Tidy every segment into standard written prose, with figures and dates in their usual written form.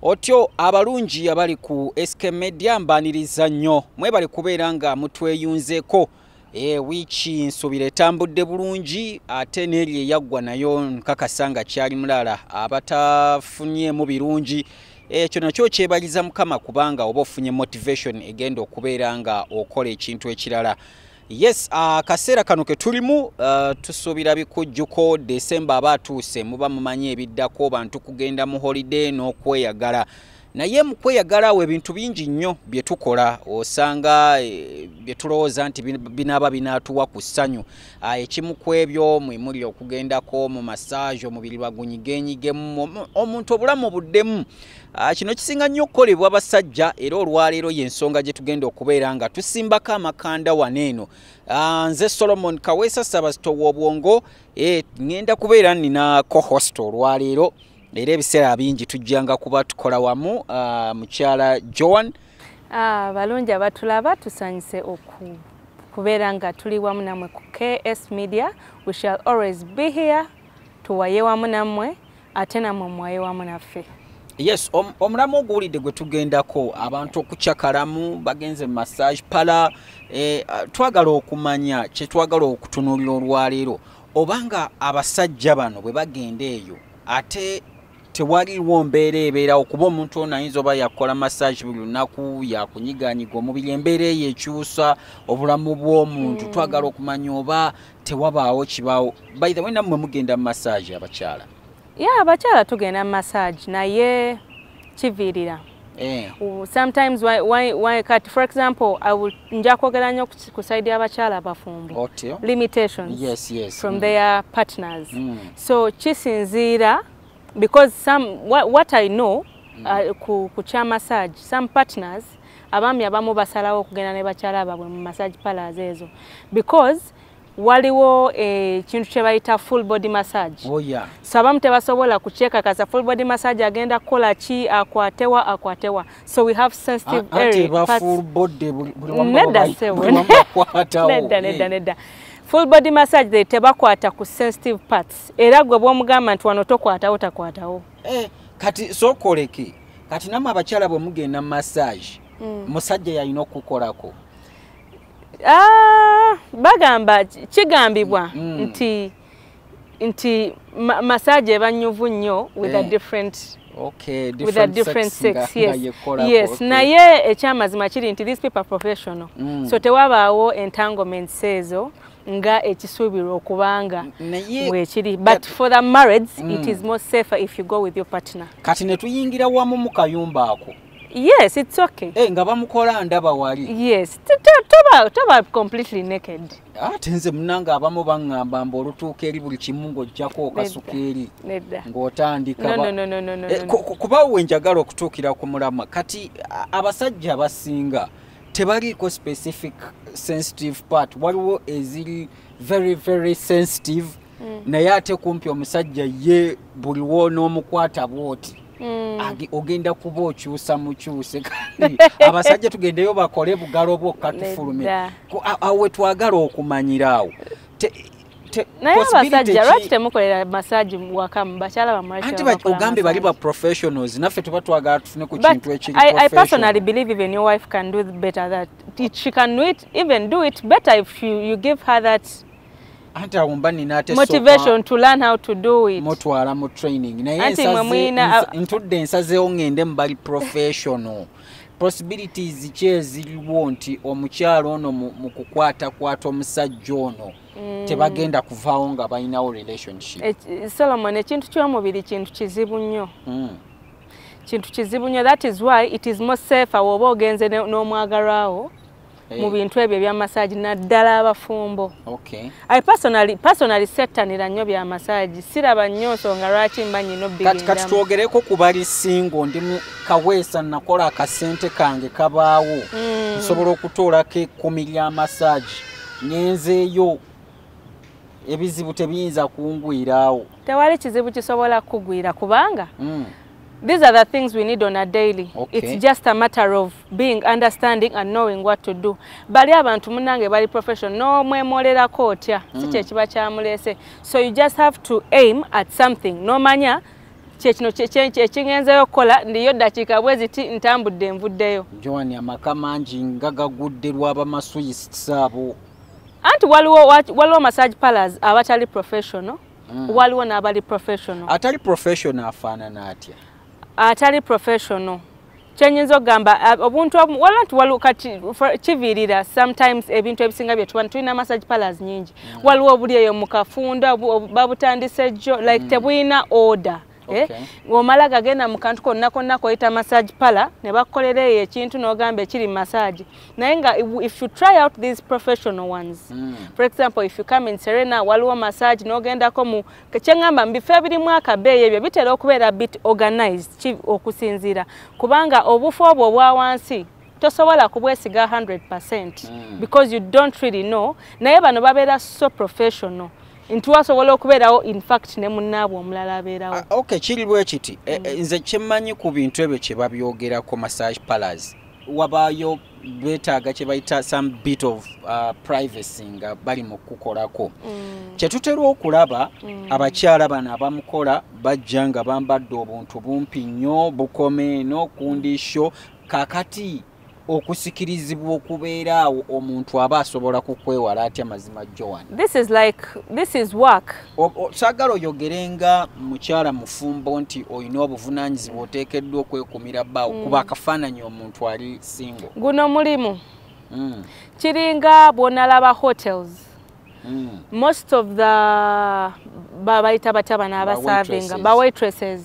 Otyo abalungi abali ku SK Media mbaniriza nnyo mwe bali kubeera nga mutweyunzeko wiiki nsubira etambudde bulungi ate n'eri eyaggwa nayo nkakasa nga kyali mulala abatafunyeemu birungi ekyo nakyo kyebaliza Mukama kubanga oba ofunye motivation egenda okubeera nga okola ekintu ekirala. Yes, kaseera kano ke tulimu tusuubira bikujjuko December abatuuse muba mumanyi ebiddako bantu kugenda mu holiday n'okweyagala. Naye mu kweyagala we bintu bingi nnyo bye tukola osanga bye tulowooza nti binaaba binaatuwa ku ssanyu. Ekimu ku ebyo mwe muli okugendako mu massage omubiri bagunyigenyigemu omuntu obulamu buddemu. Kino kisinga nnyo okukolebwa abasajja era olwaleero y'ensonga gye tugenda okubeera nga tusimbako amakanda waneeno. Nze Solomon Kaweesa Ssabasito w'obwongo ngenda kubeera nina co-host olwaleero. Era ebiseera bingi tujjanga kuba tukola wamu mukyala Joan. Balungi abatulaba tusanyuse kubeera nga tuli wamu namwe ku KS Media. We shall always be here tuwaye wamu namwe ate namwe muwaye wamu naffe. Yes, omulamu oguwulidde gwe tugendako abantu okukyakalamu bagenze massage pala twagala okumanya kye twagala okutunuulira olwaleero obanga abasajja bano bwe bagenda eyo ate tewaliwo mbeera ebeerawo kuba omuntu ono ayinza oba yakola massage buli lunaku yakunyiganyiga omubiri embeera eyo ekyusa obulamu bw'omuntu twagala okumanya oba tewabaawo kibaawo. By the way, nammwe mugenda mu massage abakyala? Abakyala tugenda mu massage naye kiviirira. Sometimes why cut, for example, nja kwogera nnyo ku side y'abakyala abafumbo. Limitations from their partners. So kisinziira because what I know ku kya massage, some partners abaami abamu basalawo okugenda ne bakyala baabwe mu massage parlors ezo because waliwo ekintu kye bayita full body massage. So abamu tebasobola kukyekakasa full body massage agenda kukola ki akwatewa. So we have sensitive areas. Full body nedda. Full body massage they tebakwata ku sensitive parts. Era gwe bw'omugamba nti wano tokwatawo takwatawo. Kati sokoleke. Kati namwe abakyala bwe mugenda massage musajja yalina okukolako. Bagamba kigambibwa nti massage ebanyuvu nnyo with a different sex. Yes. Naye ekyamazima kiri nti these people are professional. So tewabaawo entanglements ezo nga ekisuubirwa okubanga weekiri. But for the marrieds it is more safer if you go with your partner. Kati ne tuyingira wamu mu kayumba ako. Yes, it's okay. Nga bamukola ndaba wali. Yes, toba completely naked. Tenze munanga abamu bangamba mbo olutuuka eri buli kimu ng'ojjako okasukeeri ng'otandika. No. Kuba we njagala okutuukira ku mulamwa kati abasajja abasinga tebaliiko specific sensitive part. Waliwo eziri very very sensitive naye ate kumpi omusajja ye buli w'onoomukwata bw'oti. Ogenda kuba okyusa mukyuse kandi abasajja tugendeyo bakole bugalo bwokka tufulume awe twagala okumanyiraawo naye abasajja lwaki temukolera massage waka bakyala bamulaki anti ogambe bali ba professionals naffe tuba twagala tufune ku kintu ekiri professional. I personally believe even your wife can do better that she can do it better if you give her that motivation to learn how to do it. Motwala mu training naye ntudde nsazeewo ngende mbali professional possibilities kyeziriwo nti omukyalo ono mu kukwata omusajja ono tebagenda kuvaawo nga balinawo relationship. Solomon, ekintu ky'omubiri kintu kizibu nnyo. That is why it is more safer woba ogenze n'omwagalwawo mu bintu ebyo bya massage naddala abafumbo. I personally settanira nnyo bya massage. Siraba nnyo nsonga lwaki mbanyi no bigenda. Kati twogereko ku bali singo ndi mu Kaweesa nakola akasente kange kabaawo. Nsobola okutoolako 10 lya massage. Nyenzeeyo ebizibu tebiyinza kungwiraawo. Tewali kizibu kisobola kugwira kubanga these are the things we need on a daily. It's just a matter of being understanding and knowing what to do. Bali abantu munange bali professional no mwemolerako otya si kye kiba kyamulese. So you just have to aim at something. No manya kyekino ekingenzeyo okukola ndiyo dakiika bwe ziti ntambudde nvuddeyo. Joan amaka mangi nga gagudde lw'abamasuyisits abo. Anti waliwo massage parlors abatali professional, waliwo n'abali professional. Atali professional afaanana atya? Atali professional kyenyinza okugamba obuntu waliwo kati kiviirira sometimes ebintu ebisinga bye tulina massage parlors nyingi. Waliwo obuli eyo mu kafunda babutandise jjo like tebulina order. Omala gagenda mu kantu konna koyita massage parlor ne bakolera ekintu n'ogamba ekiri massage. Naye nga if you try out these professional ones, for example if you come in Serena waliwo massage n'ogendako mu kyengamba mu bifo ebirimu akabeeyi ebyo bitera okubeera bit organized okusinziira kubanga obufu obwo obwa wansi tosobola kubwesiga 100% because you don't really know. Naye bano babeera so professional. Ntuwasobola okubeerawo in fact ne munnaabwe omulala abeerawo. Okay, kiri bwe kiti nze kyemmanyi ku bintu ebyo kye babyogerako massage parlors wabaayo beetaaga kye bayita some bit of privacy nga bali mu kukolako. Kye tutera okulaba abakyala bano abamukola bajja nga bambadde obuntu bumpi nnyo bukome n'okundisho kakati okusikirizibwa okubeeraawo omuntu aba asobola kukwewala atya mazima Joan. This is work. Saagala oyogerenga mukyala mufumbo nti olina obuvunaanyizibwa oteekeddwa okwekumira bbaawo kuba akafaananyi omuntu ali single. Guno mulimu. Kiringa bw'onalaba hotels. Most of the babayita bataba n'abaservinga ba waitresses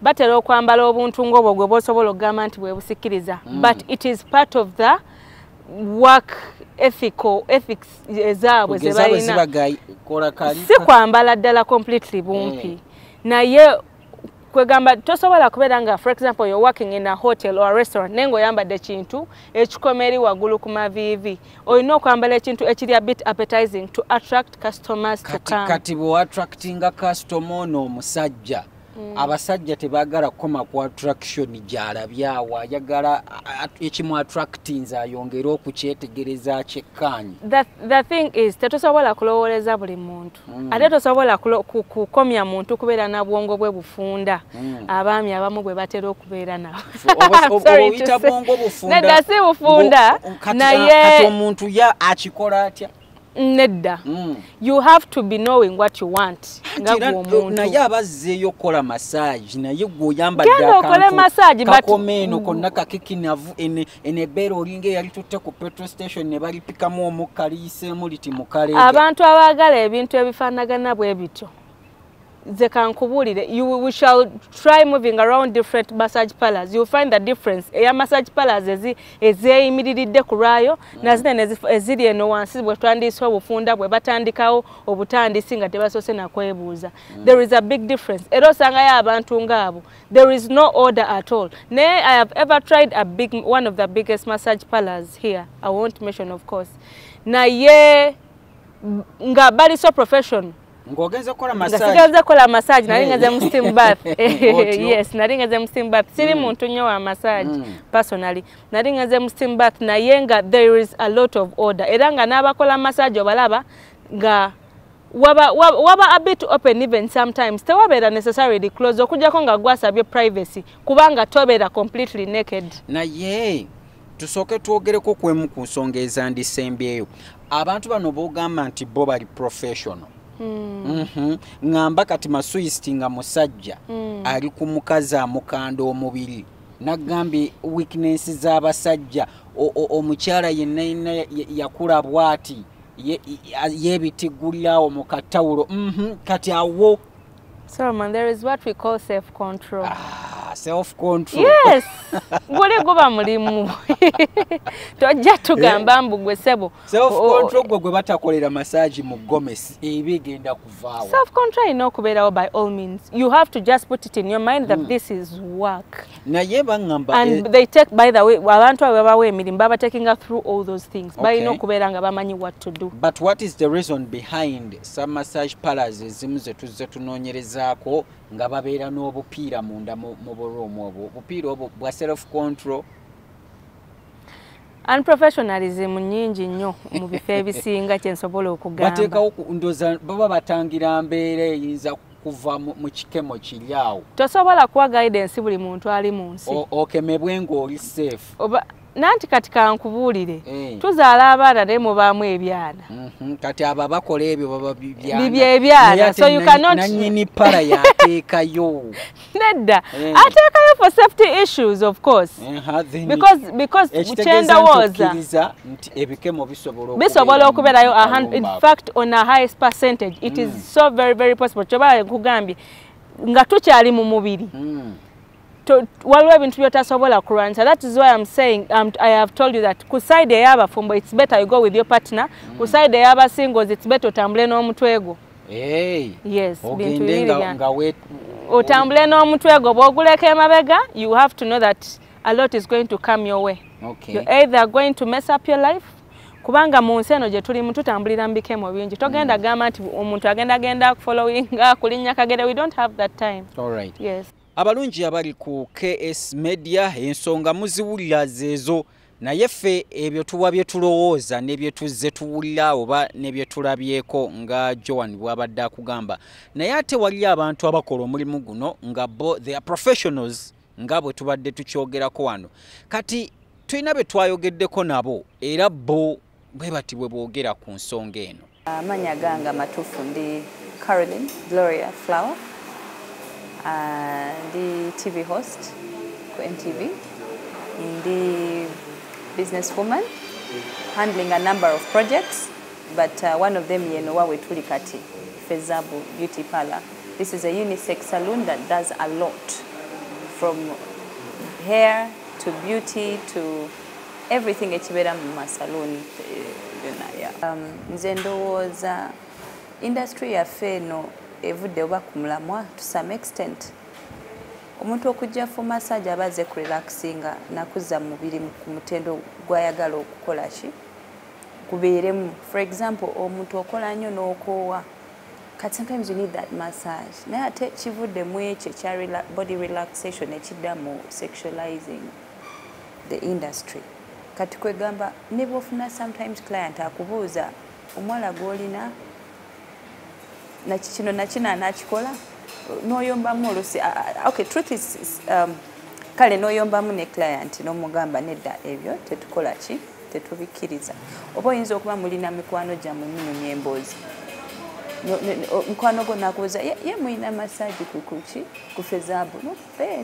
batera okwambala obuntu ng'obwo gwe bosobola okugamba nti bwe busikiriza but it is part of the work ethics ezaabwe ze balina si kwambala ddala completely bumpi naye kwegamba tosobola kubeera nga for example you're working in a hotel or a restaurant nengo oyambadde kintu ekikomeri waggulu ku maviivi olina okwambala ekintu ekiri a bit appetizing to attract customers to come. Kati bwe attractinga customer ono omusajja abasajja tebaagala kukoma ku attraction gy'alabyawo ayagala ekimu attractinze ayongere okukyetegereza kyekkaanyi. The thing is tetusobola kulowooleza buli muntu ate tosobola kukomya muntu kubeera na bwongo bwe bufunda abaami abamu bwe batera okubeera nabo. Oyita bwongo bufunda nedda si bufunda naye kati omuntu ya akikola atya? Nedda. You have to be knowing what you want. Naye abazzeeyo kola massage naye gwoyambadde akantu kakomeeno konna kakikinavu enebeera olinga eyali tutte ku petrol station ne balipikamu omukka liyiseemu liti mukaleega. Abantu abaagala ebintu ebifaanagana bwe bityo ze kankubuulire we shall try moving around different massage parlors. You'll find the difference eya massage parlors ezeeyimiriridde ku lwayo nazine eziri eno wansi bwe twandiisa obufunda bwe batandikawo obutandisi nga tebasoose nakwebuuza. There is a big difference. Era osangayo abantu ng'abo there is no order at all. Naye I have ever tried one of the biggest massage parlors here. I won't mention of course. Naye nga bali so professional. Ngogenza kola massage nali ngaze mu steam bath. Yes, nali ngaze mu steam bath. Siri muntu nnyo wa massage personally. Nali ngaze mu steam bath naye nga there is a lot of order. Era nga n'abakola massage obalaba nga waba a bit open even sometimes. Tewabeera necessarily close okujjako nga gwasabye privacy kubanga tobeera completely naked. Naye tusooke twogereko kwemu ku nsonga ezandisembyeyo. Abantu bano boogamba nti bo bali professional. Ngamba kati masuyisiti nga musajja ali ku mukazi amukanda omubiri nagambye weakness z'abasajja omukyala yenna yakula bwati yebitigulirawo mu katawulo kati awo. So man, there is what we call self-control. Self-control. Yes. Gole goba mulimu. Tojja tugamba mbugwe sebo. Self-control gwe batakolera massage mu Gomez ebigenda kuvaawo. Self-control ino kubeerawo by all means. You have to just put it in your mind that this is work. Naye bangamba and they take, by the way, abantu ababawo emirimu baba taking us through all those things. Balina okubeera nga bamanyi what to do. But what is the reason behind some massage parlors ezimu ze tuzze tunoonyerezaako nga babeera n'obupiira munda mu boroom obwo obupiira obwo bwa self control? Unprofessionalism nyingi nnyo mu bifo ebisinga kyensobola okugamba. Bateekawo ndoza baba batangira mbeera eyinza kuva mu kikemo kiryawo tosobola kuwa guidance buli muntu ali mu nsi okemebwe ng'oli safe nanti kati kankubuulire tuzaala abaana naye mubaamu ebyana kati abo abakola ebyo baba ebyana so you cannot nannyini pala yateekayo nedda ateekayo for safety issues of course because kyendowooza nti ebikemo bisobola okubeerayo in fact on a highest percentage it is so very very possible kyoba nkugambye nga tukyali mu mubiri waliwo ebintu byotasobola kulwanyisa. That is why I'm saying I have told you that ku side ey'abafumbo it's better you go with your partner, ku side ey'abasingles it's better otambule n'omutwe gwo. Yes, bintu bibiri otambule n'omutwe gwo bw'oguleka emabega you have to know that a lot is going to come your way. You're either going to mess up your life kubanga mu nsi eno gye tulimu tutambulira mu bikemo bingi togenda gamba nti omuntu agenda followinga kulinnya kagere. We don't have that time. All right. Yes. Abalungi abali ku KS Media ensonga muziwulira zezo naye ffe ebyo tuwa bye tulowooza ne bye tuzze tuwulira oba ne bye tulabyeko nga Joan bw'abadde akugamba naye ate wali abantu abakola omulimu guno nga they are professionals nga bwe tubadde tukyogerako wano kati tulina be twayogeddeko nabo era bo bwe bati bwe boogera ku nsonga eno. Amanya ganga matufu ndi Caroline Gloria Flower the TV host for NTV, the businesswoman, handling a number of projects, but one of them is Wawe Tulikati, Fezabu Beauty Parlor. This is a unisex salon that does a lot, from hair to beauty to everything. Echibera mu salon. Nzendo was industry affair no. Evudde oba kumulamwa to some extent omuntu okujja for massage abaze ku relaxinga nakuza mubiri ku mutendo gwayagala okukola ki kubeeremu. For example omuntu okola nnyo n'okoowa kati sometimes you need that massage naye ate kivudde mu ekyo ekya body relaxation ekidda mu sexualizing the industry kati kwegamba ne bw'ofuna sometimes client akubuuza omwala gw'olina nakino nakina nakikola noyombamu olusi okay truth is kale noyombamu ne client n'omugamba nedda ebyo tetukola ki tetubikiriza oba oyinza okuba mulina mikwano gyammwe munyumya emboozi mukwano gwo nakubuuza ye mulina massage kuki ku Fezabu no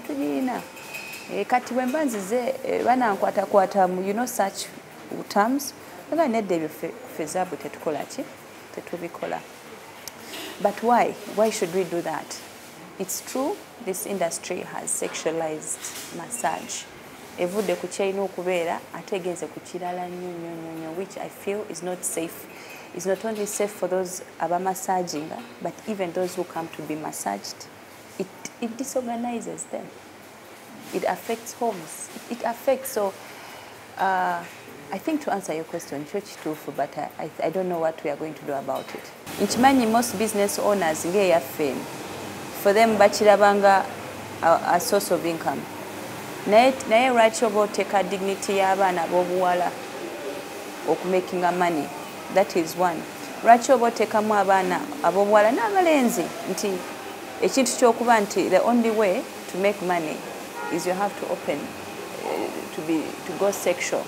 tuliina kati bwe mba nzize banankwatakwata mu you know such terms nga nedda ebyo Fezabu tetukola ki tetubikola. But why? Why should we do that? It's true, this industry has sexualized massage. Evudde ku kyalina okubeera ategeeze ku kirala nnyo which I feel is not safe. It's not only safe for those abamassaging, but even those who come to be massaged. It disorganizes them. It affects homes. It affects, so I think to answer your question, but I don't know what we are going to do about it. Nchimanyi most business owners ngeya fame. For them bachirabanga a source of income. Naye lwaki oba oteeka dignity y'abaana ab'obuwala okumaking money. That is one. Lwaki oba oteekamu abaana ab'obuwala n'abalenzi nti ekintu ky'okuba nti the only way to make money is you have to open to go sexual.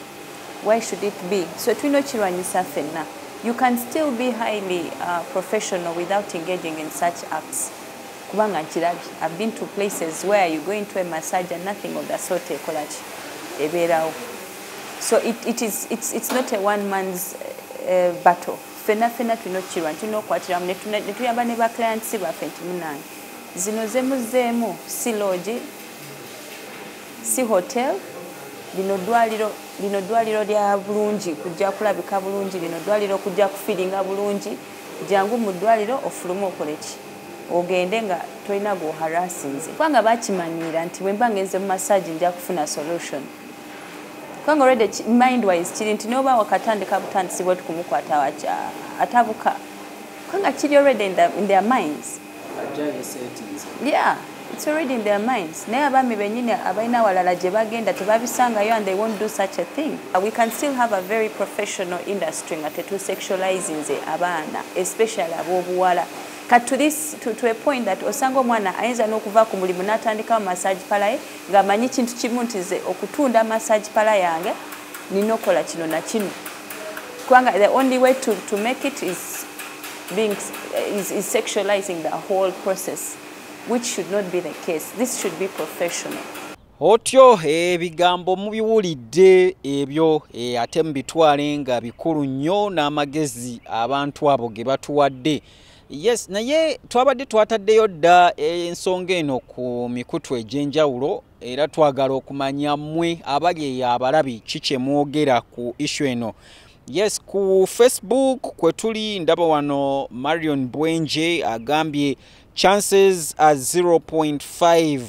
Why should it be? So tulina okirwanyisa ffenna. You can still be highly professional without engaging in such acts. Kubanga nkirabye. I've been to places where you go into a massage and nothing of the sort ekola ki ebeerawo. So it's not a one man's battle. Fena tulina okirwanya, tulina okukwatiramu ne tuyamba ne ba clients baffe nti munnange zino zemuzeemu si lodge si hotel lino ddwaliro lya bulungi kujja kulabika bulungi lino ddwaliro kujja kufiringa bulungi jangu mu ddwaliro ofulumu okoleki ogende nga tolina go harassings kubanga bakimanyira nti bwe mba ngenze mu massage nja kufuna solution kubanga already mind wise kiri nti noba wakatandika butandisibwa tukumukwata wacha atabuka kubanga kiri already in their minds. Yeah, it's already in their minds. Naye abami benyine abaina walala gye bagenda tebabisangayo and they won't do such a thing. We can still have a very professional industry nga tetusexualizing abaana, especially ab'obuwala. Cut to this to a point that osanga omwana ayinza n'okuva ku mulimu n'atandikawo massage palaye ng'amanyi kintu kimu nti nze okutunda massage pala yange nina okola kino na kino. Kubanga the only way to make it is sexualizing the whole process, which should not be the case. This should be professional. Otyo ebigambo mubiwulidde ebyo ate mbitwale nga bikulu nnyo n'amagezi abantu abo ge batuwadde. Yes, naye twabadde twataddeyo dda ensonga eno ku mikutu egy'enjawulo era twagala okumanya mmwe abali abalabi kiki mwogera ku issue eno. Yes, ku Facebook kwe tuli ndaba wano Marion Bwenje agambye chances are 0.5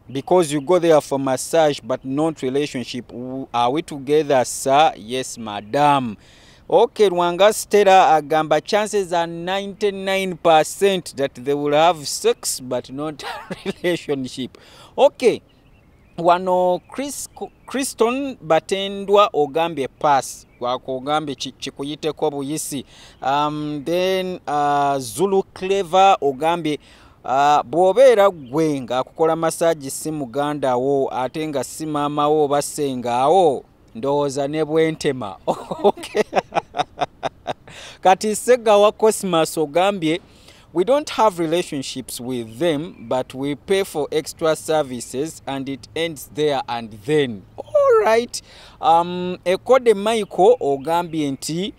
because you go there for massage but not relationship. Are we together, sir? Yes, madam. Okay, Rwanga Stella agamba chances are 99% that they will have sex but not relationship. Okay. Wano Kriston Batendwa ogambye pass wako ogambye chikuyiteko buyisi. Then Zulu Clever ogambye bw'obeera gwe nga akukola massage si muganda wo ate nga si maama wo basenga awo ndowooza ne bwentema. Okay. Kati Segawa Cosmas ogambye we don't have relationships with them, but we pay for extra services and it ends there and then. All right. Ekode Michael ogambye nti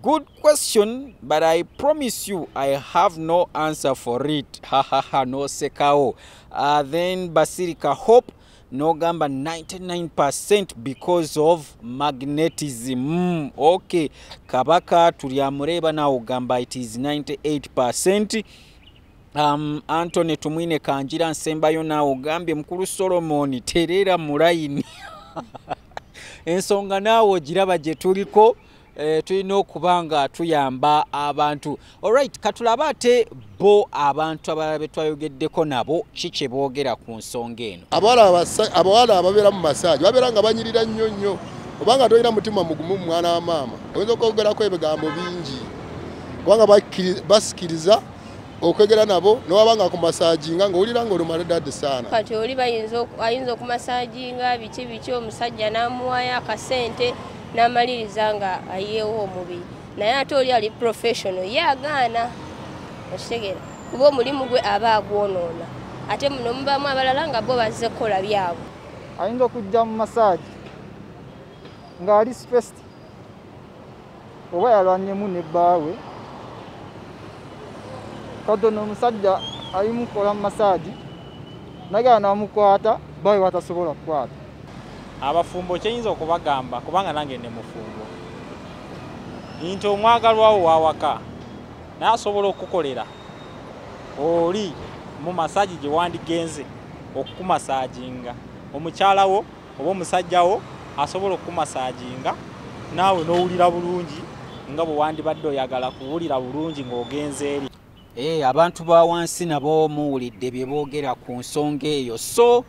good question, but I promise you I have no answer for it. Ha ha ha, no sekao. Then Basilica Hope no gamba 99% because of magnetism. Okay, Kabaka tuliamureba na ogamba it is 98%. Anthony Tumwine Kanjira Nsembayo na ogambye mkulu Solomon terera mulaini. Ensonga nawo giraba gye tuliko tulina okubanga tuyamba abantu. Alright, katulaba ate bo abantu abalabe twayogeddeko nabo kiki boogera ku nsonga eno. Abawala ababeera mu massage babeera nga banyirira nnyo nnyo kubanga tolina mutima mugumu mwana wa maama oyinza okwogerako ebigambo bingi kubanga basikiriza okwegera nabo nowabanga ku massaginga ng'owulira ng'olumala ddadde saana. Kati oli ayinza okumassaginga biki omusajja n'amuwayo akasente n'amaliriza nga ayeewo omubiri naye ate oli ali professional ye agaana okitegera kuba omulimu gwe aba agwonoona ate muno mubamu abalala nga bo bazze kukola byabwe. Ayinza okujja mu massage ng'ali stressed oba yalwanyemu ne bbaawe kadono omusajja alimukola mu massage naye n'amukwata bbaawe batasobola kukwata. Abafumbo kyeyinza okubagamba kubanga nange ne mufumbo nti omwagalwawo wawaka naye asobola okukolera oli mu massage gye wandigenze okukumasaginga omukyalawo oba omusajjawo asobola okukumasaginga naawe n'owulira bulungi nga bwe wandibadde oyagala kuwulira bulungi ng'ogenze eri. Abantu ba wansi nabo muwulidde bye boogera ku nsonga eyo. So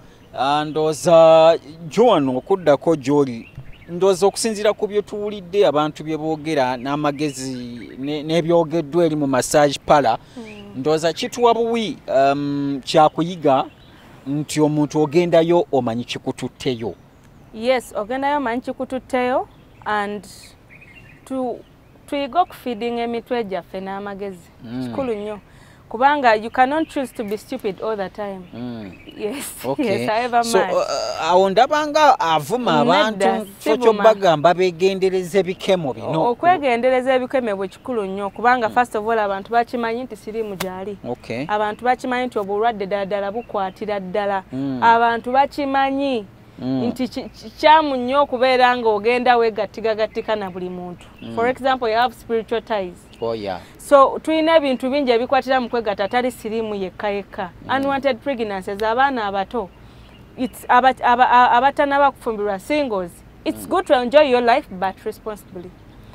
ndoza Joan okuddako gy'oli ndoza okusinziira ku byo tuwulidde abantu bye boogera n'amagezi n'ebyogeddwa eri mu massage pala ndoza kituwa buwi kyakuyiga nti omuntu ogendayo omanyi kikututteyo. Yes, ogendayo omanyi kikututteyo and tuyiga okufeeding emitwe gyaffe n'amagezi kikulu nnyo kubanga you cannot choose to be stupid all the time. Yes. Okay. Yes, I ever so mad. Ndabanga avuma abantu so bagamba begendereze bikemo bino. Okwegendereza ebikemo bwe kikulu nnyo kubanga first of all abantu bakimanyi nti sirimu gyali. Okay. Abantu bakimanyi nti obulwadde ddala bukwatira ddala. Abantu bakimanyi nti kyamu nnyo okubeera nga ogenda weegattigagattika na buli muntu. For example, you have spiritual ties. Oh yeah. So tulina ebintu bingi ebikwatira mu kwegatta tali sirimu yekka. Unwanted pregnancies, abaana abato, it's abatana bakufumbirwa singles. It's good to enjoy your life but responsibly.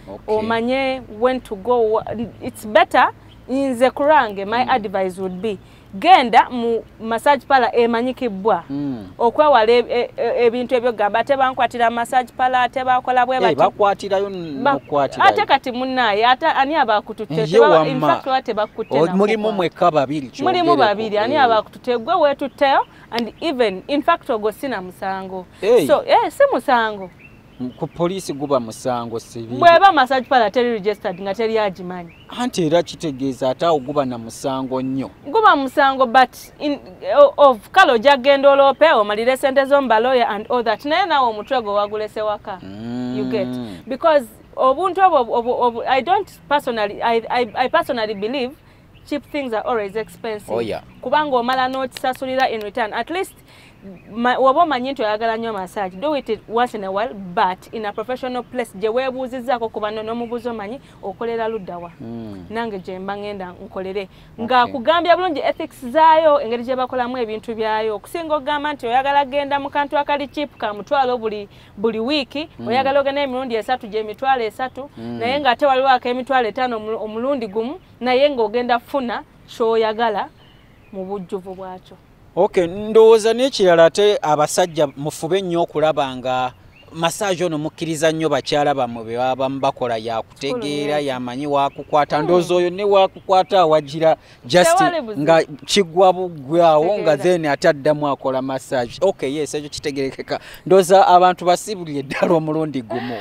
Okay. Omanye when to go. It's better nze kurange my advice would be genda mu massage parlor emanyikibwa okwewala ebintu ebyo gamba tebankwatira massage parlor tebakola bwe bati bakwatirayo nokwatira ate kati munnaye ate ani abakututte in fact wate bakutte na mulimu mweka babiri mulimu babiri ani abakututte gwe wetutteyo and even in fact ogosina musango so si musango ku police guba musango sibi bweba massage parlor teri registered nga teri agimanyi anti era kitegeeza ata oguba na musango nnyo guba musango but of kalo jagendo lope omalire sente zombaloya and all that naye nawe omutwego wagulese waka you get because obuntu I don't personally I personally believe cheap things are always expensive kubanga omala n'okisasulira in return at least wabo manyi nti oyagala nnyo massage do it once in a while but in a professional place gye weebuuzizaako kuba n'omubuuzo manyi okolera luddawa nange gye mba ngenda nkolere nga kugambya bulungi ethics zaayo engeri gye bakolamu ebintu byayo okusinga okugamba nti oyagala genda mu kantu akali cheap ka mutwalo buli wiiki oyagala ogenda emirundi 3 gy'emitwalo 3 naye ng'ate waliwo ak'emitwalo 5 omulundi gumu naye ng'ogenda funa ky'oyagala mu bujjuvu bwakyo. Okay, ndowooza n'ekirala ate abasajja mufube nnyo okulaba nga massage ono mukkiriza nnyo bakyala bammwe be baba bakola yakutegeera yamanyi wakukwata ndowooza oyo ne wakukwata awagira just nga kigwa bugwawo nga then ataddamu akola massage. Okay, yes, ekyo kitegerekeka. Ndowooza abantu basibulire ddala omulundi gumu.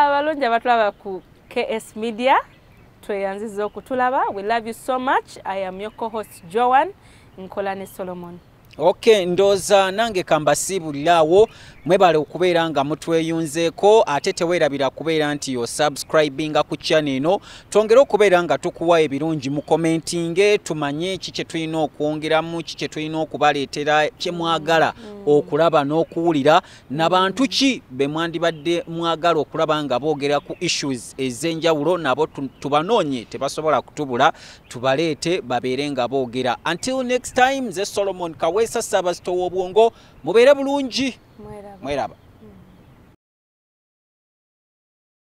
Balungi abatulaba ku KS Media tweyanziza okutulaba. We love you so much. I am your co-host Joan Nkolane Solomon. Okay, ndoza nange kambasibulirawo mwebale okubeera nga mutweyunzeeko ate teweerabira kubeera nti yo subscribinga ku channel eno twongere okubeera nga tukuwa ebirungi mu commenting tumanye kiki tulina okwongeramu kiki tulina okubaleetera kye mwagala okulaba n'okuwulira n'abantu ki be mwandibadde mwagala okulaba nga boogera ku issues ez'enjawulo nabo tubanoonye tebasobola kutubula tubaleete babeere nga boogera. Until next time, ze Solomon Kawesa Sabasito w'obwongo mubeere bulungi. Mweraba.